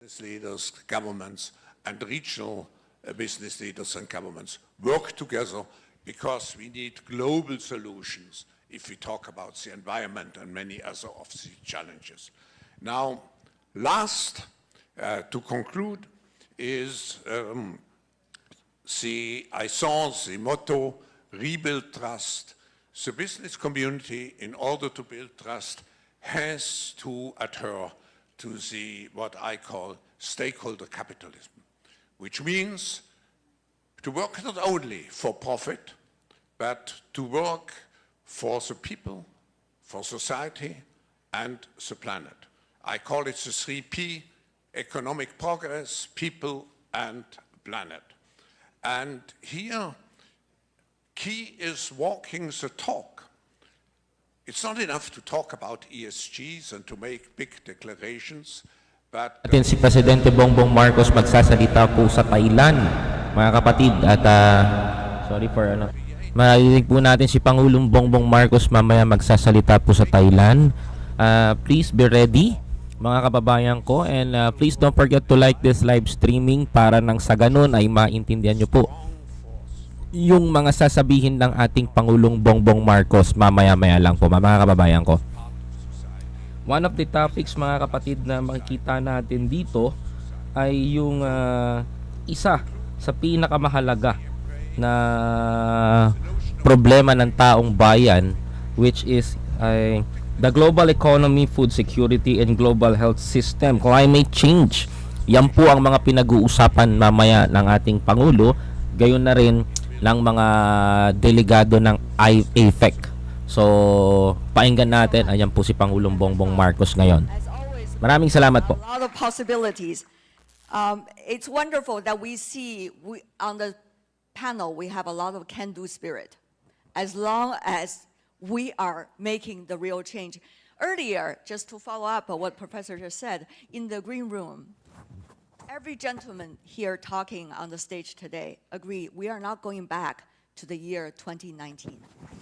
business leaders, governments, and regional business leaders and governments work together because we need global solutions if we talk about the environment and many other of the challenges. Now, last, to conclude, is I saw the motto, rebuild trust. The business community, in order to build trust, has to adhere to what I call stakeholder capitalism, which means to work not only for profit, but to work for the people, for society, and the planet. I call it the 3P, economic progress, people, and planet. And here, key is walking the talk. It's not enough to talk about ESGs and to make big declarations, but... Atin si Presidente Bongbong Marcos magsasalita po sa Thailand, mga kapatid, at marinig po natin si Pangulong Bongbong Marcos mamaya magsasalita po sa Thailand. Please be ready, mga kababayan ko, and please don't forget to like this live streaming para nang sa ganun ay maintindihan nyo po yung mga sasabihin ng ating Pangulong Bongbong Marcos mamaya-maya lang po, mga kababayan ko. One of the topics, mga kapatid, na makikita natin dito ay yung isa sa pinakamahalaga na problema ng taong bayan, which is the global economy, food security, and global health system, climate change. Yan po ang mga pinag-uusapan mamaya ng ating Pangulo, gayon na rin ng mga delegado ng Apec. So, painggan natin. Ayan po si Pangulong Bongbong Marcos ngayon. Maraming salamat po. A lot of possibilities. It's wonderful that we see on the panel we have a lot of can-do spirit. As long as we are making the real change. Earlier, just to follow up on what Professor just said, in the green room, every gentleman here talking on the stage today agree we are not going back to the year 2019.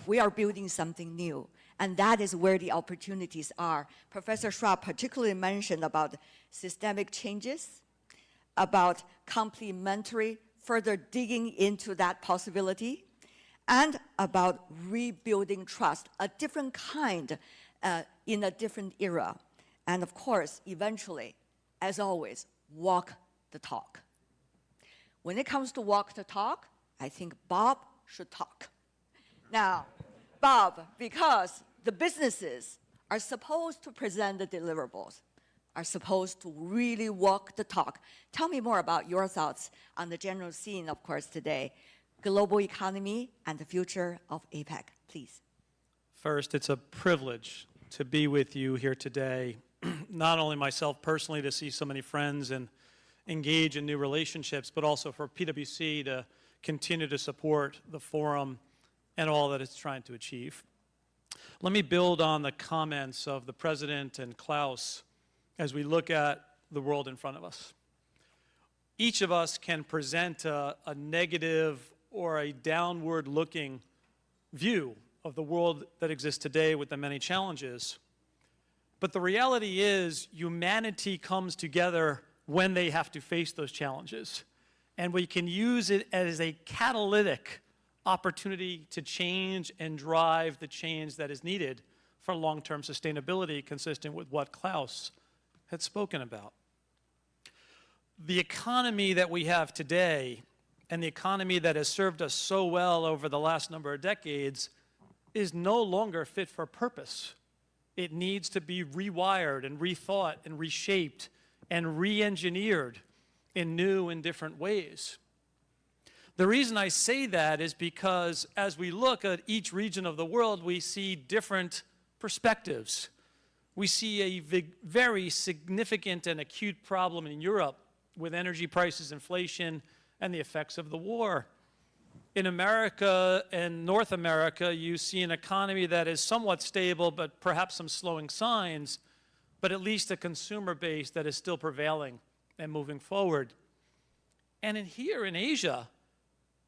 We are building something new, and that is where the opportunities are. Professor Schwab particularly mentioned about systemic changes, about complementary, further digging into that possibility, and about rebuilding trust, a different kind in a different era. And of course, eventually, as always, walk the talk. When it comes to walk the talk, I think Bob should talk. Now, Bob, because the businesses are supposed to present the deliverables, are supposed to really walk the talk. Tell me more about your thoughts on the general scene, of course, today, global economy and the future of APEC, please. First, it's a privilege to be with you here today, not only myself personally to see so many friends and engage in new relationships, but also for PwC to continue to support the forum and all that it's trying to achieve. Let me build on the comments of the President and Klaus as we look at the world in front of us. Each of us can present a negative or a downward-looking view of the world that exists today with the many challenges. But the reality is humanity comes together when they have to face those challenges. And we can use it as a catalytic opportunity to change and drive the change that is needed for long-term sustainability, consistent with what Klaus had spoken about. The economy that we have today and the economy that has served us so well over the last number of decades is no longer fit for purpose. It needs to be rewired and rethought and reshaped and re-engineered in new and different ways. The reason I say that is because as we look at each region of the world, we see different perspectives. We see a very significant and acute problem in Europe with energy prices, inflation, and the effects of the war. In America and North America, you see an economy that is somewhat stable, but perhaps some slowing signs, but at least a consumer base that is still prevailing and moving forward. And here in Asia,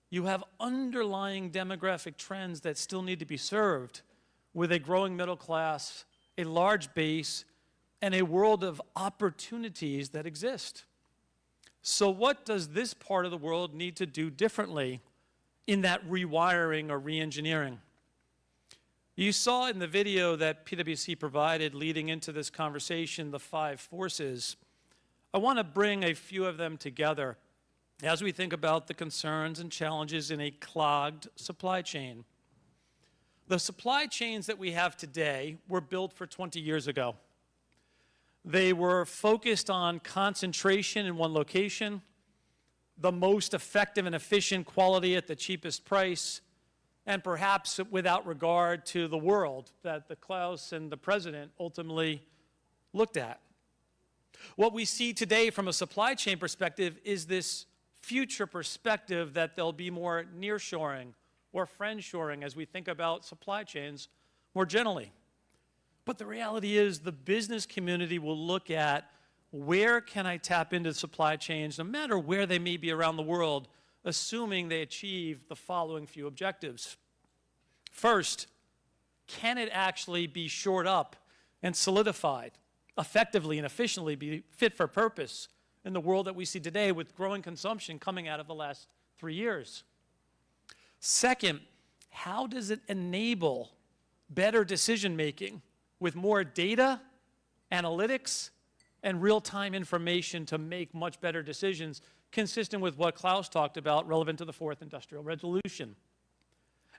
you have underlying demographic trends that still need to be served with a growing middle class, a large base, and a world of opportunities that exist. So what does this part of the world need to do differently in that rewiring or re-engineering? You saw in the video that PwC provided leading into this conversation the 5 forces. I want to bring a few of them together as we think about the concerns and challenges in a clogged supply chain. The supply chains that we have today were built for 20 years ago. They were focused on concentration in one location, the most effective and efficient quality at the cheapest price, and perhaps without regard to the world that the Klaus and the president ultimately looked at. What we see today from a supply chain perspective is this future perspective that there'll be more nearshoring or friendshoring as we think about supply chains more generally. But the reality is the business community will look at where can I tap into supply chains, no matter where they may be around the world, assuming they achieve the following few objectives. First, can it actually be shored up and solidified, effectively and efficiently be fit for purpose in the world that we see today with growing consumption coming out of the last 3 years? Second, how does it enable better decision-making with more data, analytics, and real-time information to make much better decisions, consistent with what Klaus talked about relevant to the 4th Industrial Revolution?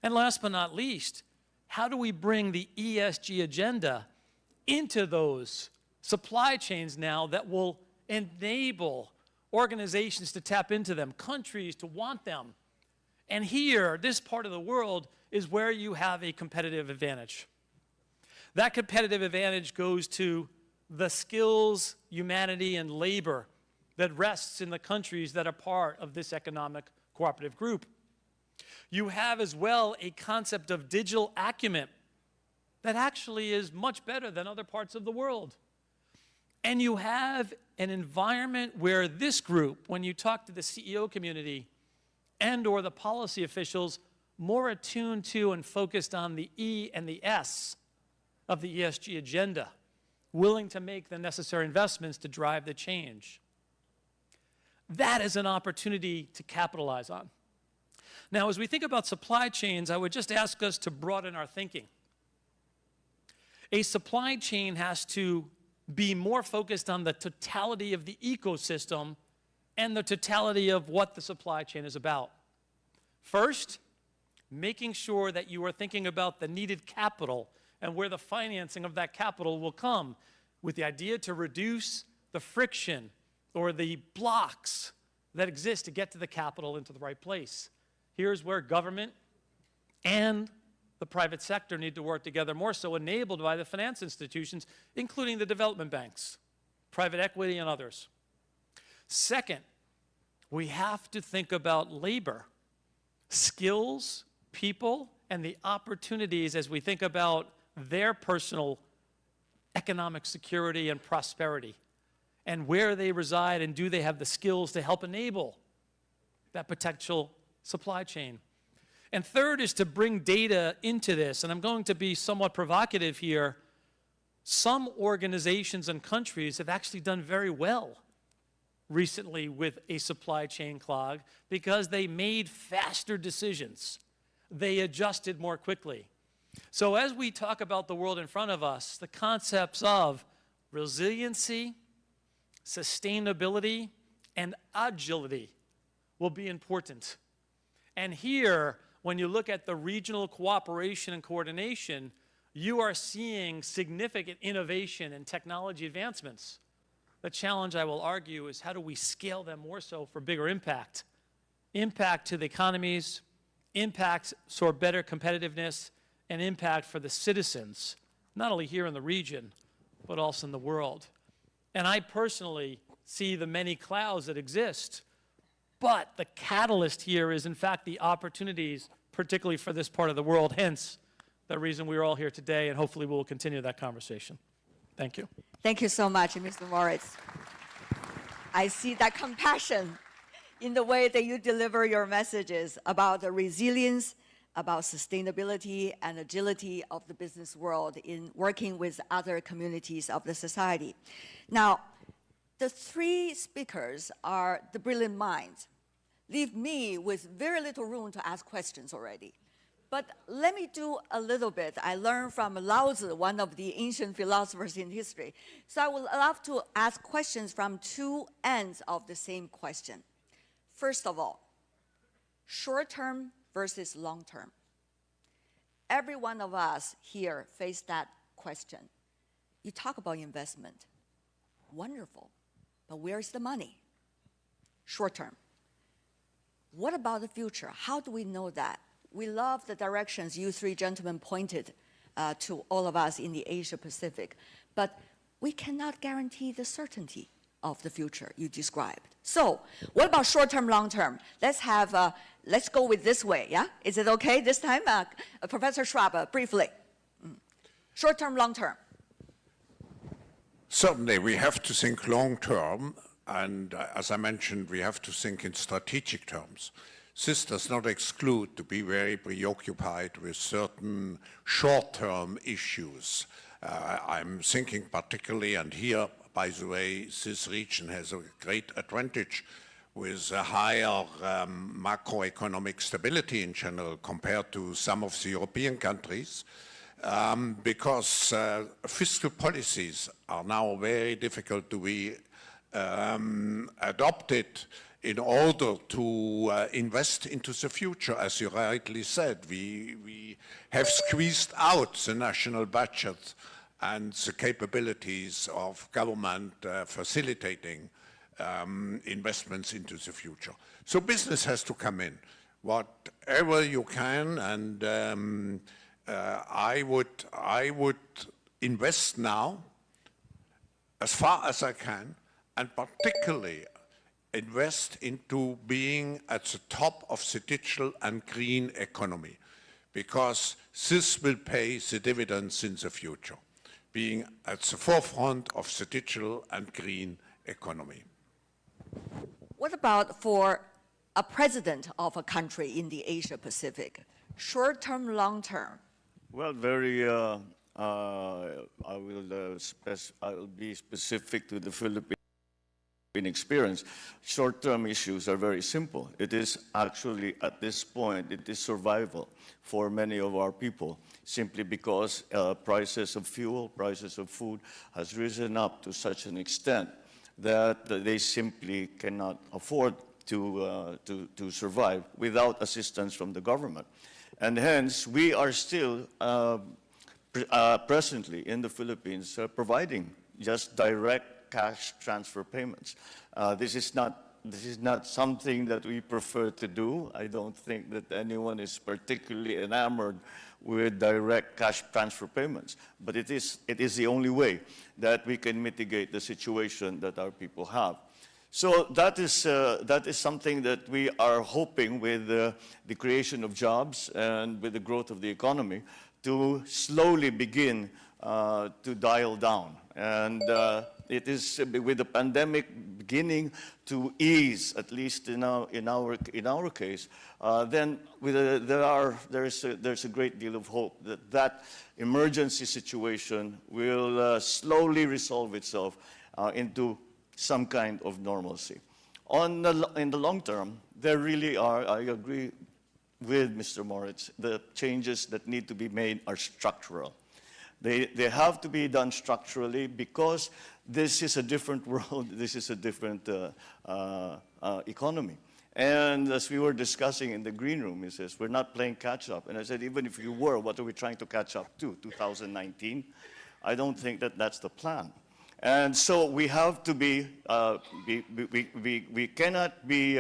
And last but not least, how do we bring the ESG agenda into those supply chains now that will enable organizations to tap into them, countries to want them? And here, this part of the world is where you have a competitive advantage. That competitive advantage goes to the skills, humanity, and labor that rests in the countries that are part of this economic cooperative group. You have as well a concept of digital acumen that actually is much better than other parts of the world. And you have an environment where this group, when you talk to the CEO community and or the policy officials, more attuned to and focused on the E and the S of the ESG agenda, willing to make the necessary investments to drive the change. That is an opportunity to capitalize on. Now, as we think about supply chains, I would just ask us to broaden our thinking. A supply chain has to be more focused on the totality of the ecosystem and the totality of what the supply chain is about. First, making sure that you are thinking about the needed capital and where the financing of that capital will come, with the idea to reduce the friction or the blocks that exist to get to the capital into the right place. Here's where government and the private sector need to work together more so, enabled by the finance institutions, including the development banks, private equity, and others. Second, we have to think about labor, skills, people, and the opportunities as we think about their personal economic security and prosperity, and where they reside, and do they have the skills to help enable that potential supply chain. And third is to bring data into this, and I'm going to be somewhat provocative here. Some organizations and countries have actually done very well recently with a supply chain clog because they made faster decisions. They adjusted more quickly. So as we talk about the world in front of us, the concepts of resiliency, sustainability, and agility will be important. And here, when you look at the regional cooperation and coordination, you are seeing significant innovation and technology advancements. The challenge, I will argue, is how do we scale them more so for bigger impact? Impact to the economies, impact for better competitiveness, and impact for the citizens, not only here in the region, but also in the world. And I personally see the many clouds that exist, but the catalyst here is, in fact, the opportunities, particularly for this part of the world, hence the reason we're all here today, and hopefully we'll continue that conversation. Thank you. Thank you so much, Mr. Moritz. I see that compassion in the way that you deliver your messages about the resilience, about sustainability and agility of the business world in working with other communities of the society. Now, the three speakers are the brilliant minds. Leave me with very little room to ask questions already. But let me do a little bit. I learned from Lao Tzu, one of the ancient philosophers in history. So I would love to ask questions from two ends of the same question. First of all, short-term versus long-term. Every one of us here face that question. You talk about investment. Wonderful. But where's the money? Short-term. What about the future? How do we know that? We love the directions you three gentlemen pointed to all of us in the Asia Pacific, but we cannot guarantee the certainty of the future you described. So what about short-term, long-term? Let's go with this way, yeah? Is it okay this time? Professor Schwab, briefly. Short-term, long-term. Certainly, we have to think long-term, and as I mentioned, we have to think in strategic terms. This does not exclude to be very preoccupied with certain short-term issues. I'm thinking particularly, and here, by the way, this region has a great advantage with a higher macroeconomic stability in general compared to some of the European countries, because fiscal policies are now very difficult to be adopted in order to invest into the future. As you rightly said, we have squeezed out the national budget and the capabilities of government facilitating investments into the future. So business has to come in, whatever you can, and I would invest now as far as I can, and particularly invest into being at the top of the digital and green economy, because this will pay the dividends in the future, being at the forefront of the digital and green economy. What about for a president of a country in the Asia Pacific? Short-term, long-term? Well, I will be specific to the Philippine experience. Short-term issues are very simple. It is actually, at this point, it is survival for many of our people, simply because prices of fuel, prices of food has risen up to such an extent that they simply cannot afford to survive without assistance from the government. And hence, we are still presently in the Philippines providing just direct cash transfer payments. This is not something that we prefer to do. I don't think that anyone is particularly enamored with direct cash transfer payments, but it is the only way that we can mitigate the situation that our people have. So that is something that we are hoping with the creation of jobs and with the growth of the economy to slowly begin to dial down. And it is with the pandemic beginning to ease, at least in our case, then there's a great deal of hope that that emergency situation will slowly resolve itself into some kind of normalcy. In the long term, there really are, I agree with Mr. Moritz, the changes that need to be made are structural. They have to be done structurally because this is a different world, this is a different economy. And as we were discussing in the green room, he says, we're not playing catch up. And I said, even if you were, what are we trying to catch up to, 2019? I don't think that that's the plan. And so we have to be, we cannot be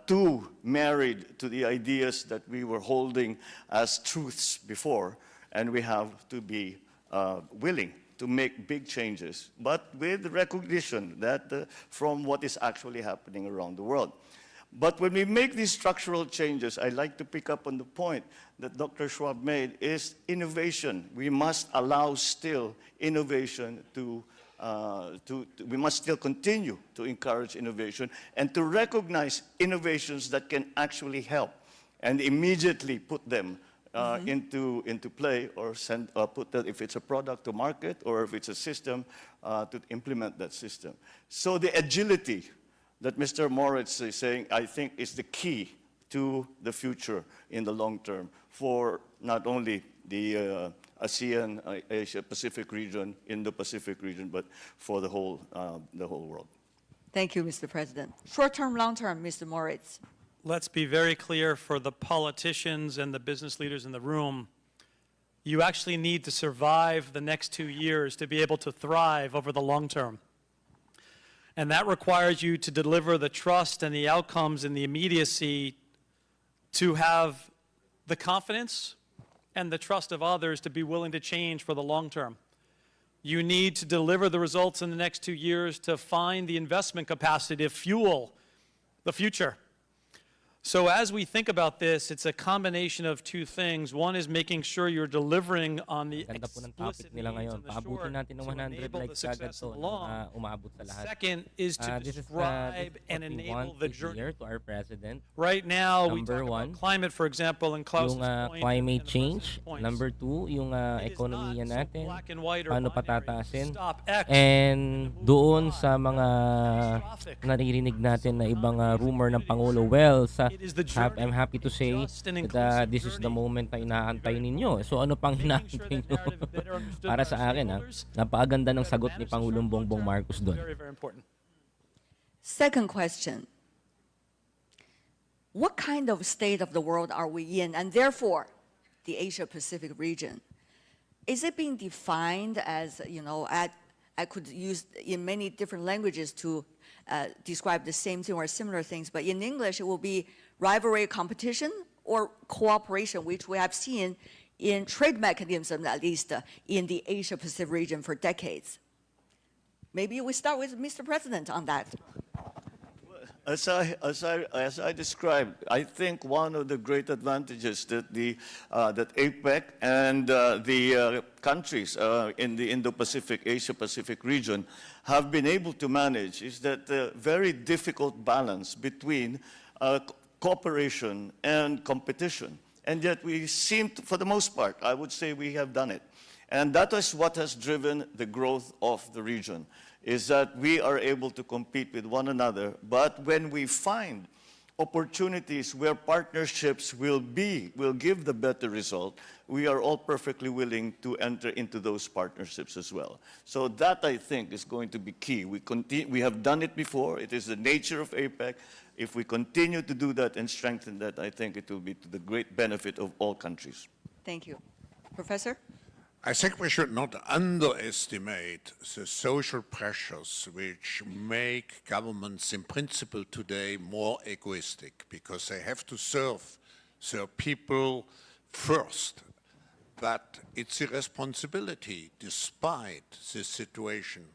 too married to the ideas that we were holding as truths before, and we have to be willing to make big changes, but with recognition that from what is actually happening around the world. But when we make these structural changes, I like to pick up on the point that Dr. Schwab made, is innovation. We must allow still innovation we must still continue to encourage innovation and to recognize innovations that can actually help. and immediately put them into play, or put that, if it's a product, to market, or if it's a system, to implement that system. So the agility that Mr. Moritz is saying, I think, is the key to the future in the long term for not only the ASEAN, Asia-Pacific region, Indo-Pacific region, but for the whole world. Thank you, Mr. President. Short-term, long-term, Mr. Moritz. Let's be very clear for the politicians and the business leaders in the room. You actually need to survive the next 2 years to be able to thrive over the long term. And that requires you to deliver the trust and the outcomes and the immediacy to have the confidence and the trust of others to be willing to change for the long term. You need to deliver the results in the next 2 years to find the investment capacity to fuel the future. So as we think about this, it's a combination of two things. One is making sure you're delivering on the Ganda po ng explicit topic nila needs ngayon. in the Paabutin short natin ng to 100 enable the likes agad success to, in the long. umaabot sa lahat. Second is to This is describe and what we enable want the this journey. year to our president. Right now, we Number talk one, about climate, for example, and Klaus's Yung point climate and the change. president's points. Number 2, yung It is ekonomiya not so natin. black and white or Paano binary. patatasin. Stop X And move doon Y. sa mga Catastrophic. naririnig natin na ibang rumor ng Pangulo, well, It is the journey. I'm happy to say Just and that inclusive this is the journey. moment na inaantay ninyo. So ano pang Making sure hinaantay that nyo? narrative is better understood Para by sa our akin, stakeholders, napakaganda ng better sagot ni manage the Pangulong short Bongbong term Marcos is doon. very, very important. Second question. What kind of state of the world are we in, and therefore the Asia-Pacific region? Is it being defined as, you know, I could use in many different languages to describe the same thing or similar things, but in English it will be rivalry, competition, or cooperation, which we have seen in trade mechanisms, at least in the Asia-Pacific region for decades. Maybe we start with Mr. President on that. As I described, I think one of the great advantages that that APEC and the countries in the Indo-Pacific, Asia-Pacific region have been able to manage is that very difficult balance between cooperation and competition. And yet we seem to, for the most part, I would say we have done it. And that is what has driven the growth of the region, is that we are able to compete with one another. But when we find opportunities where partnerships will give the better result, we are all perfectly willing to enter into those partnerships as well. So that, I think, is going to be key. We have done it before. It is the nature of APEC. If we continue to do that and strengthen that, I think it will be to the great benefit of all countries. Thank you. Professor? I think we should not underestimate the social pressures which make governments in principle today more egoistic, because they have to serve their people first. But it's a responsibility, despite this situation,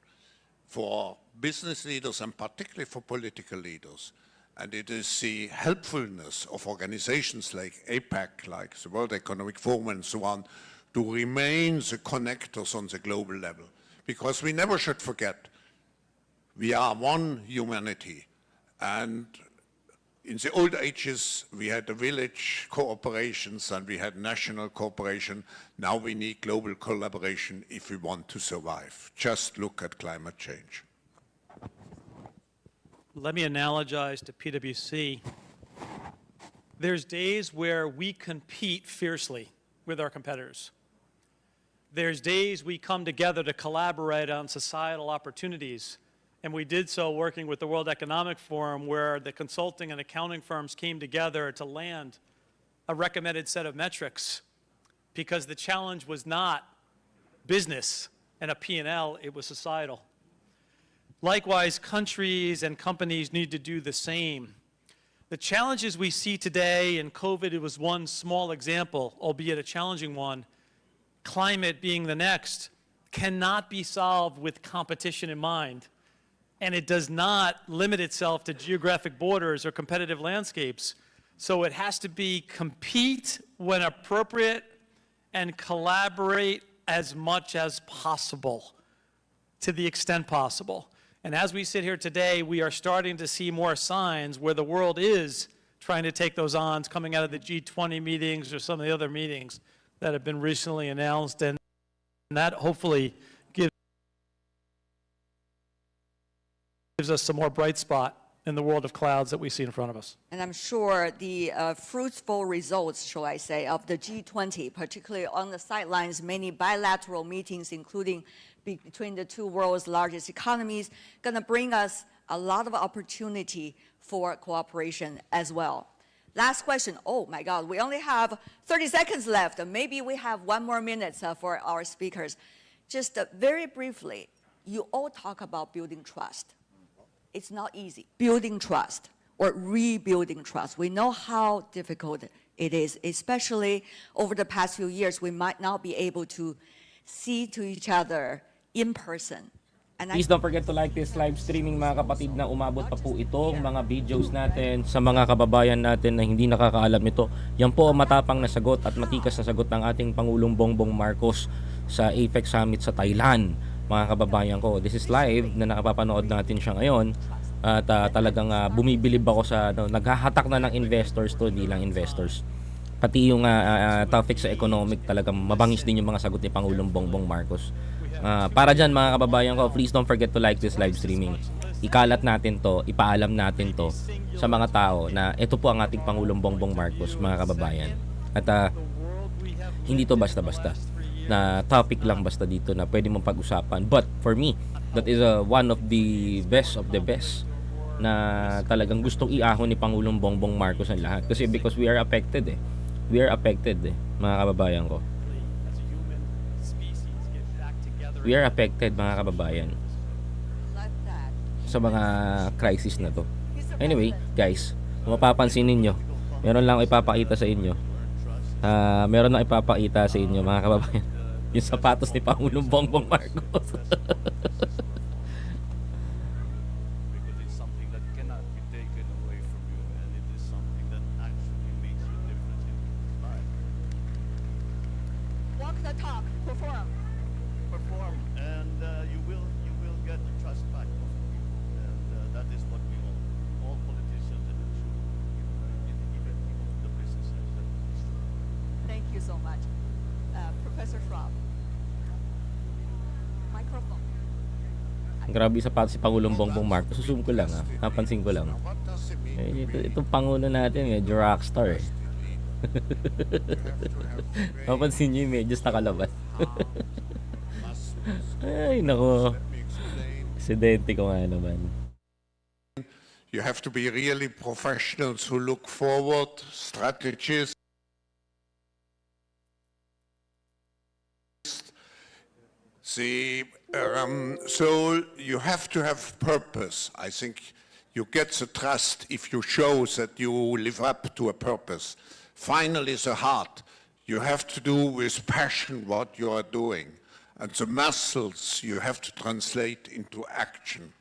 for business leaders and particularly for political leaders. And it is the helpfulness of organizations like APEC, like the World Economic Forum and so on, to remain the connectors on the global level. Because we never should forget, we are one humanity. And in the old ages, we had the village cooperations and we had national cooperation. Now we need global collaboration if we want to survive. Just look at climate change. Let me analogize to PwC. There's days where we compete fiercely with our competitors. There's days we come together to collaborate on societal opportunities, and we did so working with the World Economic Forum, where the consulting and accounting firms came together to land a recommended set of metrics, because the challenge was not business and a P&L, it was societal. Likewise, countries and companies need to do the same. The challenges we see today, and COVID it was one small example, albeit a challenging one, climate being the next, cannot be solved with competition in mind. And it does not limit itself to geographic borders or competitive landscapes. So it has to be compete when appropriate and collaborate as much as possible, to the extent possible. And as we sit here today, we are starting to see more signs where the world is trying to take those on coming out of the G20 meetings or some of the other meetings that have been recently announced, and that hopefully gives us some more bright spot in the world of clouds that we see in front of us. And I'm sure the fruitful results, shall I say, of the G20, particularly on the sidelines, many bilateral meetings, including between the two world's largest economies, going to bring us a lot of opportunity for cooperation as well. Last question. Oh my God, we only have 30 seconds left. Maybe we have 1 more minute for our speakers. Just very briefly, you all talk about building trust. It's not easy, building trust or rebuilding trust. We know how difficult it is, especially over the past few years, we might not be able to see to each other in person. And Please don't forget to like this live streaming mga kapatid na umabot pa po itong mga videos natin sa mga kababayan natin na hindi nakakaalam ito. Yan po ang matapang na sagot at matikas na sagot ng ating Pangulong Bongbong Marcos sa Apec Summit sa Thailand. Mga kababayan ko, this is live na nakapapanood natin siya ngayon at talagang bumibilib ako sa naghahatak na ng investors to, hindi lang investors. Pati yung topic sa economic, talagang mabangis din yung mga sagot ni Pangulong Bongbong Marcos. Para dyan mga kababayan ko, please don't forget to like this live streaming. Ikalat natin to, ipaalam natin to sa mga tao na ito po ang ating Pangulong Bongbong Marcos, mga kababayan. At hindi to basta-basta na topic lang basta dito na pwede mong pag-usapan. But for me, that is one of the best na talagang gustong iahon ni Pangulong Bongbong Marcos ang lahat. Kasi because we are affected We are affected mga kababayan ko. We are affected mga kababayan sa mga crisis na to. Anyway, guys, kung mapapansin ninyo, meron lang ipapakita sa inyo. Meron lang ipapakita sa inyo mga kababayan. Yung sapatos ni Pangulong Bongbong Marcos. Because it's something that cannot be taken away from you, and it is something that actually makes a difference in people's lives. walk the talk, perform. Perform, and you will get the trust back of the people, and that is what we want. All politicians and even people in the business sector. Thank you so much. Professor Schwab. Microphone. Grabe sapatos si Pangulong Bongbong Marcos. Susum ko lang napansin ko lang. What does it mean? Itong Pangulo natin medyo rockstar Napansin nyo yung medyos nakalabas. Ay nako. Aksidente ko nga naman. You have to be really professionals who look forward, strategists. See, so you have to have purpose. I think you get the trust if you show that you live up to a purpose. Finally, the heart. You have to do with passion what you are doing. And the muscles you have to translate into action.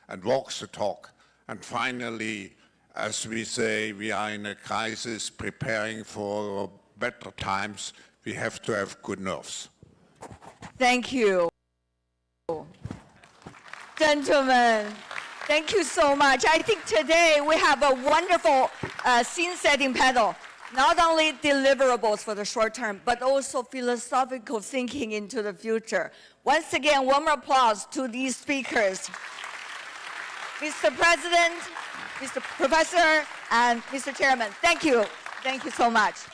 And walk the talk. And finally, as we say, we are in a crisis preparing for better times. We have to have good nerves. Thank you. Gentlemen, thank you so much. I think today we have a wonderful scene-setting panel. Not only deliverables for the short term, but also philosophical thinking into the future. Once again, warm applause to these speakers. Mr. President, Mr. Professor, and Mr. Chairman, thank you. Thank you so much.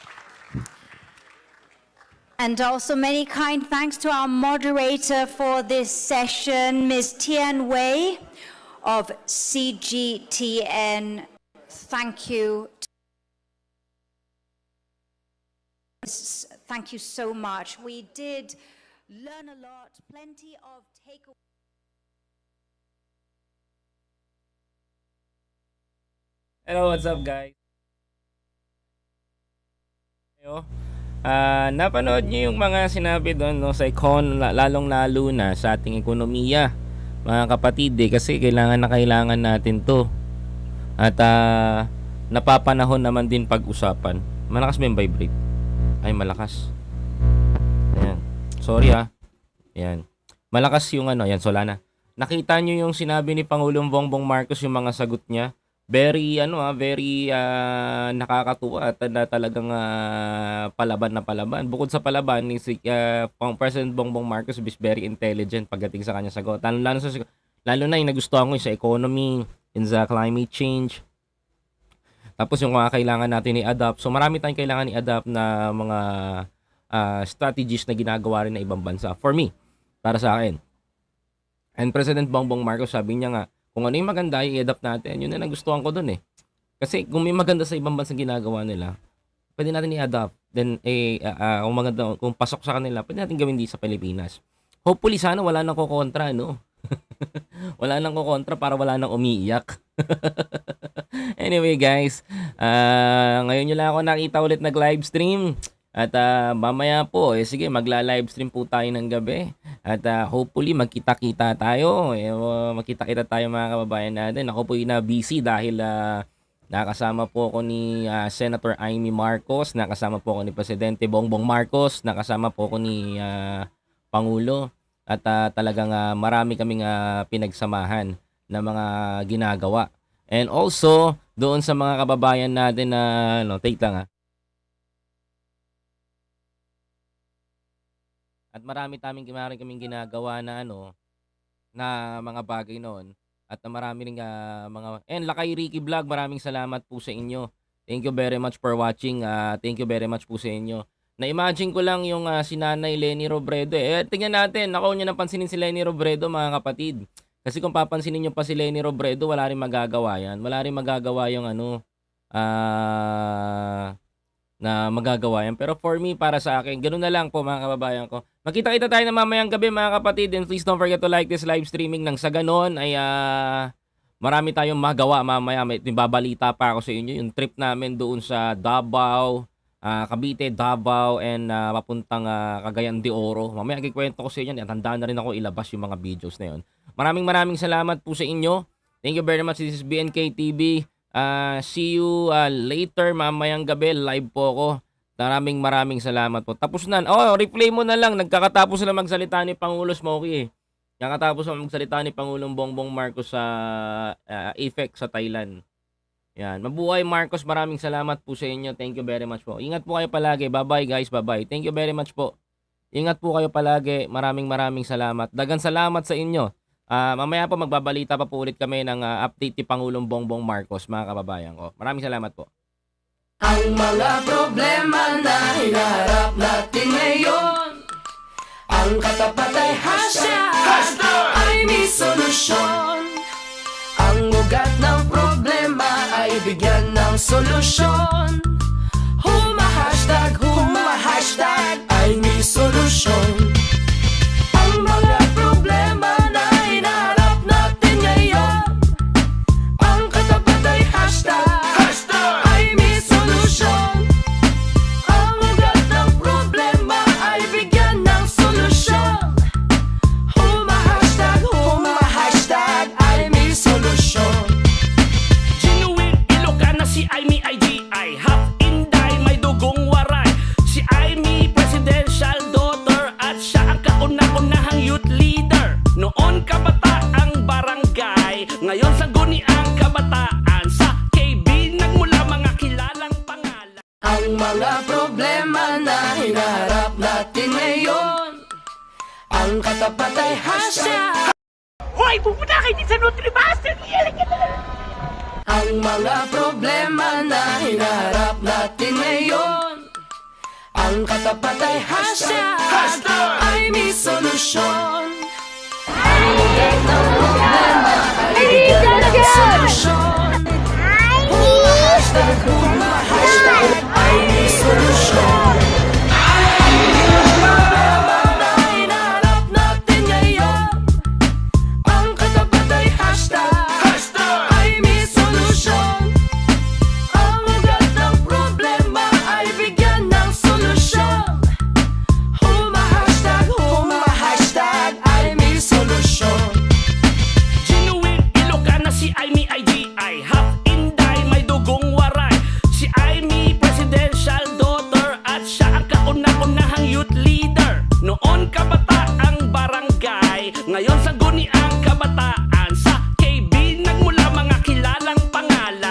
And also many kind thanks to our moderator for this session, Ms. Tian Wei of CGTN. Thank you. Thank you so much. We did learn a lot, plenty of takeaways. Hello, what's up guys? Napanood niyo yung mga sinabi doon sa lalong-lalo na sa ating ekonomiya, mga kapatid kasi kailangan natin to. At napapanahon naman din pag-usapan. Malakas ba yung vibrate? Ay, malakas. Ayan. Sorry Ayan. Malakas yung yan, Solana. Nakita niyo yung sinabi ni Pangulong Bongbong Marcos, yung mga sagot niya very nakakatuwa at talagang palaban na palaban. Bukod sa palaban, ni si President Bongbong Marcos is very intelligent pagdating sa kanya sagot. Lalo na yung nagustuhan ko sa economy, in sa climate change. Tapos yung mga kailangan natin i-adapt. So marami tayong kailangan i-adapt na mga strategies na ginagawa rin ng ibang bansa. For me, para sa akin. And President Bongbong Marcos, sabi niya nga, kung ano yung maganda, i-adapt natin. Yun na nagustuhan ko dun eh. Kasi kung may maganda sa ibang bansa ginagawa nila, pwede natin i-adapt. Then, kung maganda, kung pasok sa kanila, pwede natin gawin din sa Pilipinas. Hopefully, sana wala nang kukontra, no? Wala nang kukontra para wala nang umiiyak. Anyway, guys, ngayon nyo lang ako nakita ulit nag-live stream. At mamaya po, sige, magla-livestream po tayo ng gabi. At hopefully, magkita-kita tayo. Magkita-kita tayo mga kababayan natin. Ako po na busy dahil nakasama po ako ni Senator Amy Marcos. Nakasama po ako ni Presidente Bongbong Marcos. Nakasama po ako ni Pangulo. At talagang marami kaming pinagsamahan na mga ginagawa. And also, doon sa mga kababayan natin na, take lang At marami kaming ginagawa na na mga bagay noon. At marami ring mga Lakay Ricky Vlog, maraming salamat po sa inyo. Thank you very much for watching. Thank you very much po sa inyo. Na-imagine ko lang yung si Nanay Lenny Robredo. Tingnan natin, ako niyo napansinin si Lenny Robredo mga kapatid. Kasi kung papansinin niyo pa si Lenny Robredo, wala rin magagawa yan. Wala rin magagawa yung na magagawa yan. Pero for me, para sa akin, ganoon na lang po mga kababayan ko. Magkita-kita tayo na mamayang gabi mga kapatid. And please don't forget to like this live streaming. Nang sa ganon ay marami tayong magawa mamaya. May babalita pa ako sa inyo. Yung trip namin doon sa Davao, Cavite, Davao, and papuntang Cagayan de Oro. Mamaya kikwento ko sa inyo. Tandaan na rin ako ilabas yung mga videos na yun. Maraming salamat po sa inyo. Thank you very much. This is BNK TV. See you later mamayang gabi. Live po ako. Maraming salamat po. Tapos na. Replay mo na lang. Nagkakatapos na magsalita ni Pangulo Smokey. Nagkakatapos na magsalita ni Pangulong Bongbong Marcos sa Apec sa Thailand. Yan. Mabuhay Marcos. Maraming salamat po sa inyo. Thank you very much po. Ingat po kayo palagi. Bye-bye guys. Bye-bye. Thank you very much po. Ingat po kayo palagi. Maraming salamat. Dagan salamat sa inyo. Mamaya po magbabalita pa po ulit kami ng update ni Pangulong Bongbong Marcos, mga kababayan ko. Maraming salamat po. Ang mga problema na hinaharap natin ngayon, ang katapat ay hashtag ay may solusyon. Ang ugat ng problema ay bigyan ng solusyon. Huma-hashtag ay may solusyon. Ang mga problema na hinaharap natin ngayon, ang katapat ay hashtag ay may solusyon. Ang ugat ng problema ay bigyan ng solusyon. Huma-hashtag ay may solusyon. Genuine Ilocana si Aimee IGI, half Inday may dugong waray. Si Aimee presidential daughter at siya ang kauna-unahang youth leader. Noon kabataang barangay, ngayon sangguni ang kabataan. Sa KB nagmula mga kilalang pangalan. Ang mga problema na hinaharap natin ngayon, ang katapat ay hashtag. Hoy, pupunta kayo din sa Nutrimaster! Ang mga problema na hinaharap natin ngayon, ang katapat ay hashtag ay may solusyon. Ang ugat ng problema ay bigyan ng solusyon. Huma-hashtag ay may solusyon. Ang problema na hinaharap natin ngayon, ang katapat ay hashtag ay may solusyon. Ang ugat ng problema ay bigyan ng solusyon. Huma-hashtag ay may solusyon. Genuine Ilocana si Aimee IGI, half Inday may dugong waray. Si Aimee presidential daughter at siya ang kauna-unahang youth leader. Noon kabataang barangay, ngayon sangguni ang kabataan. Sa KB nagmula mga kilalang pangalan.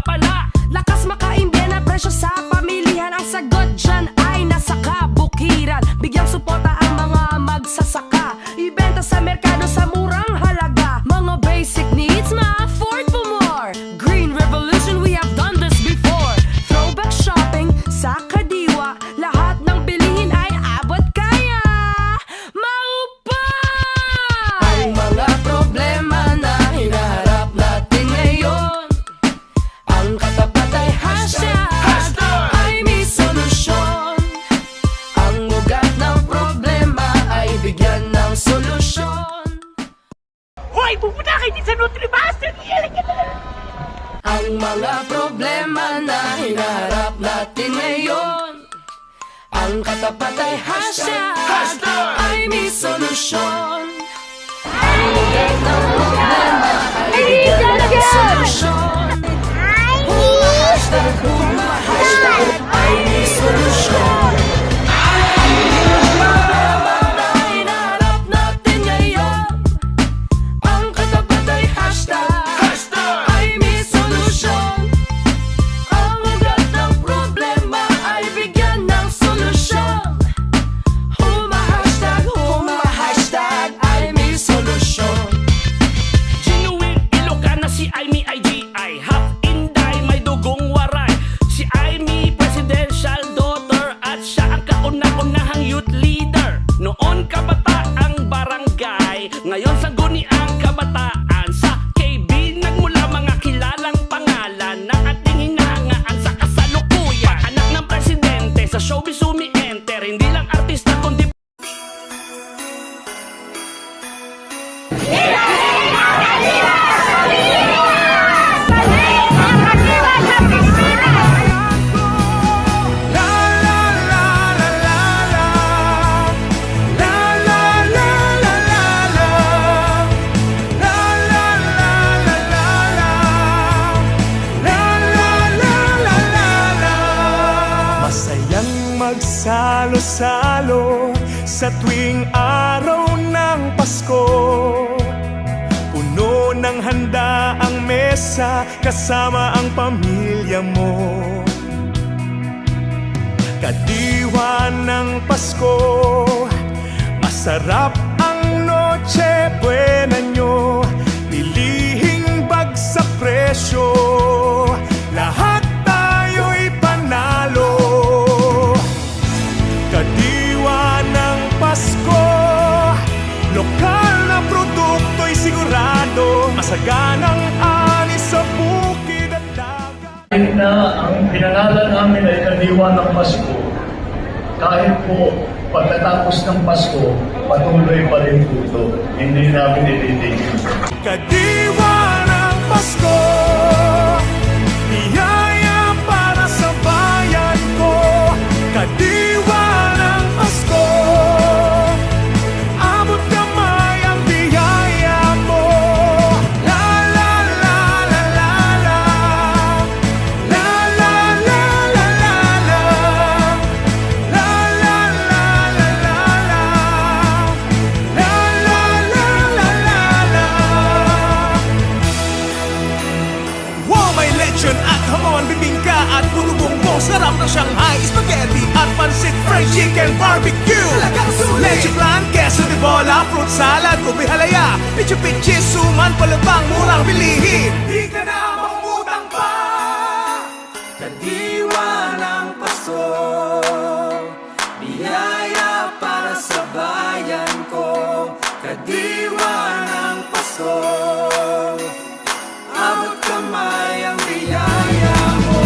mapapala. Lakas makaimbyan na presyo sa pamilihan. Ang sagot dyan ay nasa kabukiran. Bigyang suporta ang mga magsasaka. Ibenta sa merkado sa murang halaga. Mga basic needs, ma-afford po more. Green revolution, we have done this before. Throwback shopping sa kadiwa. Lahat ng bilihin ay abot kaya. Maupa! Ang mga problema na hinaharap natin ngayon, ang katapat ay hashtag ay may solusyon. Ang ugat ng problema ay bigyan ng solusyon. Hoy, pupunta kayo din sa Nutrimaster! Iyalig ka na! Ang mga problema na hinaharap natin ngayon, ang katapat ay hashtag ay may solusyon. Ang ugat ng problema ay bigyan ng solusyon. Hashtag ay may solusyon. Ang problema na hinaharap natin ngayon, ang katapat ay hashtag ay may solusyon. Ang ugat ng problema ay bigyan ng solusyon. Hashtag ay may solusyon. Genuine Ilocana si Aimee IGI. Half Inday, may dugong waray. Si Aimee, presidential daughter, at siya ang kauna-unahang youth leader. Noon kabataang barangay, ngayon sangguni ang kabataan. Sa KB nagmula mga kilalang pangalan na ating hinahangaan sa kasalukuyan. Anak ng presidente, sa showbiz umi-enter, hindi lang artista kundi Masayang magsalo-salo sa tuwing araw ng Pasko. Puno ng handa ang mesa kasama ang pamilya mo. Kadiwa ng Pasko, masarap ang Noche Buena nyo. Pilihing bagsak presyo, lahat tayo'y panalo. Kadiwa ng Pasko, lokal na produkto'y sigurado. Masaganang ani sa bukid at dagat. Kahit na ang pinangalan namin ay Kadiwa ng Pasko, kahit po pagkatapos ng Pasko, patuloy pa rin po ito. Hindi namin ititigil. Kadiwa ng Pasko, biyaya para sa bayan ko. Kadiwa ng Pasko, abot kamay ang biyaya mo. La la la la la la, la la la la la la, la la la la la la, la la la la la la. Wow, may lechon at hamon, bibingka at puno bumbong. Sarap ng Shanghai, spaghetti at pansit, fried chicken, barbecue. Lechon plan, queso de bola, fruit salad, ube halaya, pichu-pichi, suman, palabang, murang bilihin. Di ka na mangutang pa. Kadiwa ng Pasko, biyaya para sa bayan ko. Kadiwa ng Pasko, abot kamay ang biyaya mo.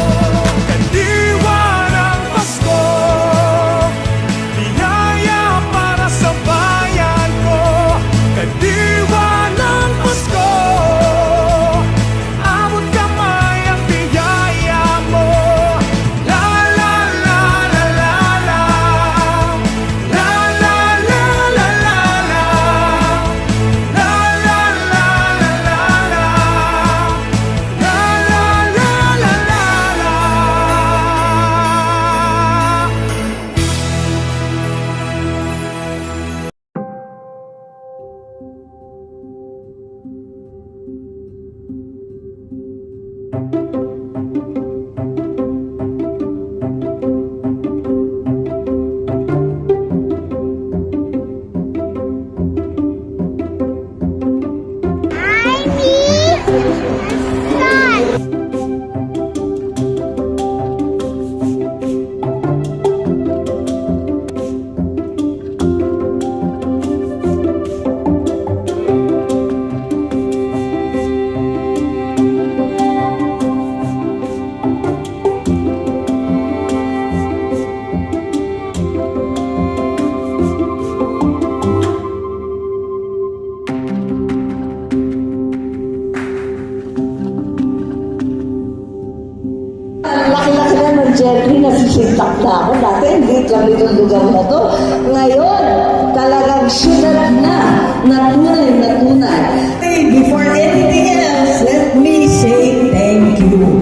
Kadiwa ng Pasko, biyaya para sa bayan ko. Kadiwa ng Pasko, nagsisintak na ako. Dati, hindi lang itong lugar na to. Ngayon, talagang syudad na tunay na tunay. Before anything else, let me say thank you.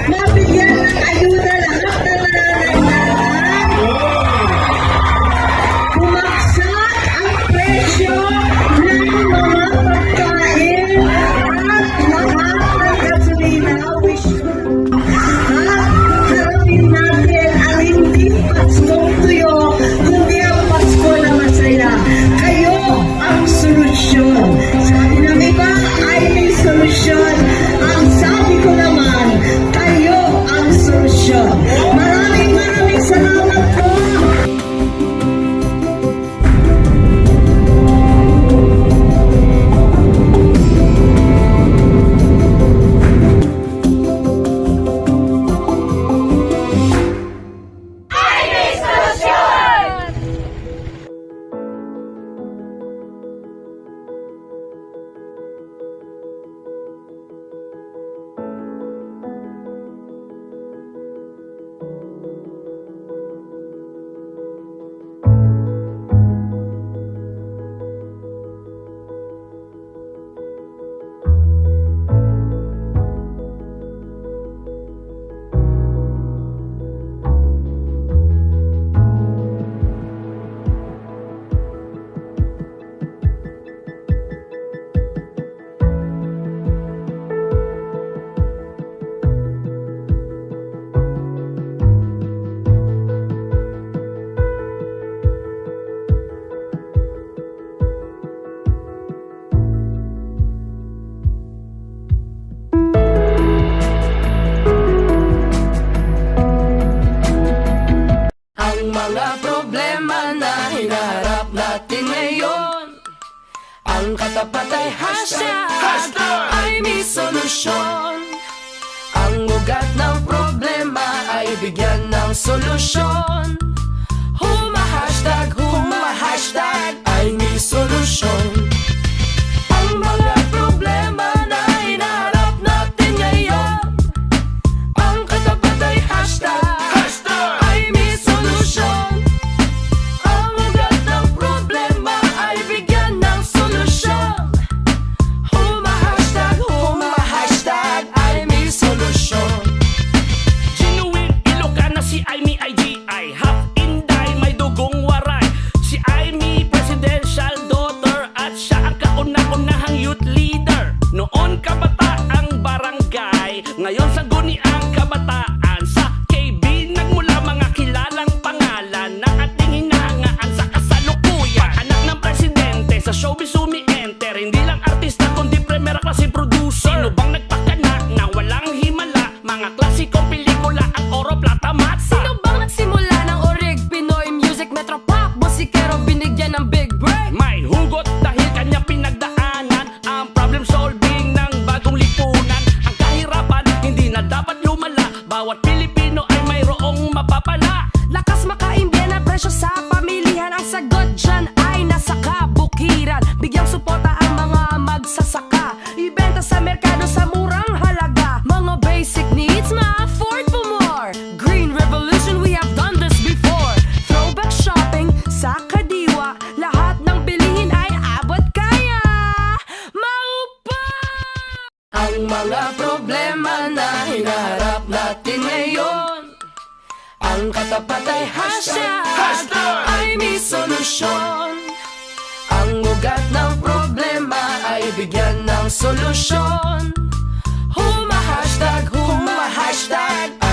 Mabigyan ng ayuda lahat ng nangangailangan. Bumagsak ang presyo ng mga pagkain at lahat ng gasolina. Wish ko at harapin natin ang hindi Paskong tuyo, kundi ang Pasko na masaya. Kayo ang solusyon. Sabi ng iba ay may solusyon. Ang sabi ko naman, kayo ang solusyon. Maraming salamat po. Ang mga problema na hinaharap natin ngayon, ang katapat ay hashtag ay may solusyon. Ang ugat ng problema ay bigyan ng solusyon. Humahashtag ay may solusyon. Ang mga problema na hinaharap natin ngayon, ang katapat ay hashtag ay may solusyon. Ang ugat ng problema ay bigyan ng solusyon. Humahashtag ay may solusyon. Genuine Ilocana si Aimee IGI, half Inday, may dugong waray. Si Aimee presidential daughter at siya ang kauna-unahang youth leader. Noon kabataang barangay, ngayon sangguni ang kabataan. Sa KB nagmula mga kilalang pangalan na ating hinahangaan sa kasalukuyan. Anak ng presidente sa showbiz umi-enter, hindi lang artista kundi primera klase producer. Sino bang nagpakana na walang himala? Mga klasikong pelikula at oro, plata, matsa. Sino bang nagsimula ng orig Pinoy music metropop? Musikero binigyan ng big break. May hugot dahil kanya pinagdaanan ang problem solving ng bagong lipunan. Ang kahirapan hindi na dapat lumala, bawat Pilipino ay mayroong mapapala. Lakas makaimbyan ang presyo sa pamilihan. Ang sagot dyan ay nasa kabukiran. Bigyang suporta ang mga magsasaka. Ibenta sa merkado sa murang halaga. Mga basic needs ma-afford po more. Green revolution, we have done this before. Throwback shopping sa kadiwa. Lahat ng bilihin ay abot kaya. Maupa! Ang mga problema na hinaharap natin ngayon, ang katapat ay hashtag ay may solusyon. Ang ugat ng problema ay bigyan ng solusyon. Huma hashtag